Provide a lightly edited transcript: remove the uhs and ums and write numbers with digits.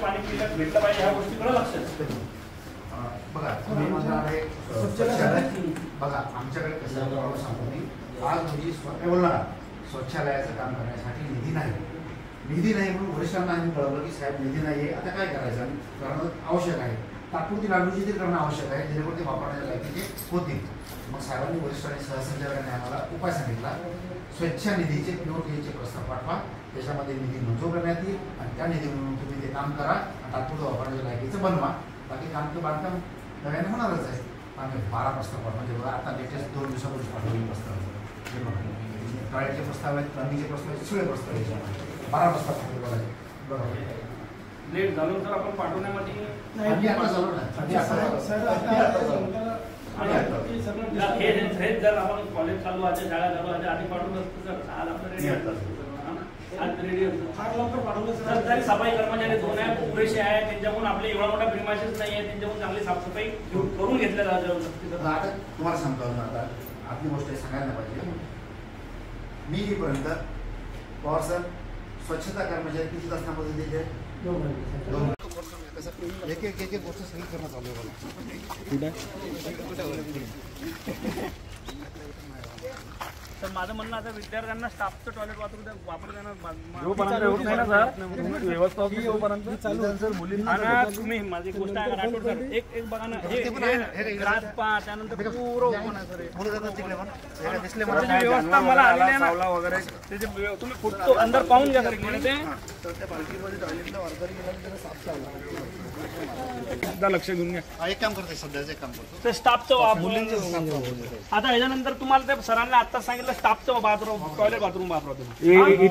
पाणी भेटलं पाहिजे ह्या गोष्टीकडे लक्ष द्या. बघा तुम्ही म्हणाले शौचालय बघा आमच्याकडे कसं सांगतो मी आज म्हणजे बोलणार शौचालयाचं काम करण्यासाठी निधी नाही म्हणून वरिष्ठांना आम्ही कळवलं की साहेब निधी नाही आहे, आता काय करायचं करणं आवश्यक आहे, तात्पुरती लागवडीची करणं आवश्यक आहे जेणेकरून ते वापरण्याच्या लायकीचे होतील. मग साहेबांनी वरिष्ठांनी सहसंचालकांनी आम्हाला उपाय सांगितला, स्वच्छ निधीचे POTचे प्रस्ताव पाठवा, त्याच्यामध्ये निधी मंजूर करण्यात येईल आणि त्या निधी म्हणून तुम्ही ते काम करा आणि तात्पुरतं वापरण्याच्या लायकीचं बनवा. बाकी काम तर बांधकाम नव्याने होणारच आहे. आम्ही 12 प्रस्ताव पाठवा, म्हणजे बघा आता लेटेस्ट 2 दिवसापूर्वी पाठवलेले प्रस्ताव टॉयलेटचे प्रस्ताव आहेत, प्लंबिंगचे प्रस्ताव आहेत, सगळे प्रस्ताव आहेत. 12 प्रस्ताव पाठवले बरोबर. लेट झालं तर आपण पाठवण्यामध्ये हेच जर आपण कॉलेज चालू आहे, शाळा चालू आहे, आधी पाठवलं असतं सर आज आपलं रेडी असतं, आज रेडी असतं. फार लवकर पाठवलं सर. जरी सफाई कर्मचारी 2 आहे पुरेसे आहे, त्यांच्याकडून आपले एवढा मोठा प्रिमायसेस नाही आहे, त्यांच्याकडून चांगली साफसफाई करून घेतल्या जाऊ शकते. आता तुम्हाला सांगतो आता आपली गोष्ट सांगायला पाहिजे. मी येईपर्यंत पवार सर स्वच्छता कर्मचारी किती तासामध्ये दिले? 2 एक गोष्ट सगळी करणं चालू आहे. तर माझं म्हणणं आता विद्यार्थ्यांना स्टाफचं टॉयलेट वापर तुम्ही माझी गोष्ट आहे राठोड सर एक बघा ना त्यानंतर व्यवस्था मला आलेली आहे ना वगैरे त्याचे तुम्ही अंदर पाहून घ्या ते लक्ष घेऊन घ्या. एक काम करते सध्याचं एक काम करतो ते स्टाफचं मुलींचं. आता ह्याच्यानंतर तुम्हाला ते सरांना आत्ताच सांगितलं स्टाफचं बाथरूम टॉयलेट बाथरूम वापरा तुम्ही.